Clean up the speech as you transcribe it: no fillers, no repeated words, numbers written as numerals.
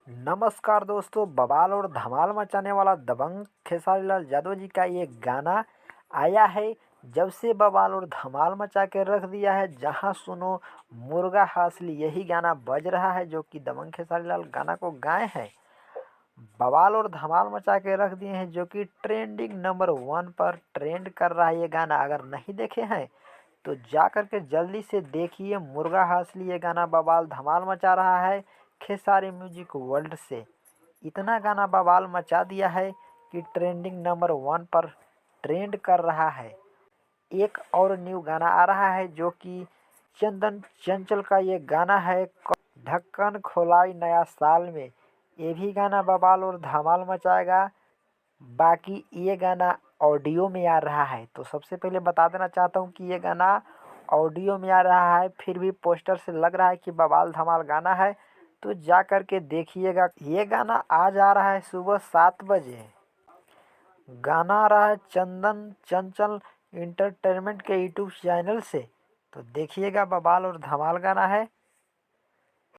नमस्कार दोस्तों, बवाल और धमाल मचाने वाला दबंग खेसारी लाल यादव जी का ये गाना आया है। जब से बवाल और धमाल मचा के रख दिया है, जहां सुनो मुर्गा हासली, यही गाना बज रहा है जो कि दबंग खेसारी लाल गाना को गाए हैं। बवाल और धमाल मचा के रख दिए हैं, जो कि ट्रेंडिंग नंबर 1 पर ट्रेंड कर रहा है ये गाना। अगर नहीं देखे हैं तो जा कर के जल्दी से देखिए। मुर्गा हासली ये गाना बवाल धमाल मचा रहा है खेसारी म्यूजिक वर्ल्ड से। इतना गाना बवाल मचा दिया है कि ट्रेंडिंग नंबर 1 पर ट्रेंड कर रहा है। एक और न्यू गाना आ रहा है जो कि चंदन चंचल का ये गाना है, ढक्कन खोलाई नया साल में। ये भी गाना बवाल और धमाल मचाएगा। बाकी ये गाना ऑडियो में आ रहा है, तो सबसे पहले बता देना चाहता हूँ कि ये गाना ऑडियो में आ रहा है, फिर भी पोस्टर से लग रहा है कि बवाल धमाल गाना है। तो जा कर के देखिएगा। ये गाना आज आ रहा है सुबह 7 बजे। गाना आ रहा है चंदन चंचल इंटरटेनमेंट के यूट्यूब चैनल से। तो देखिएगा, बवाल और धमाल गाना है।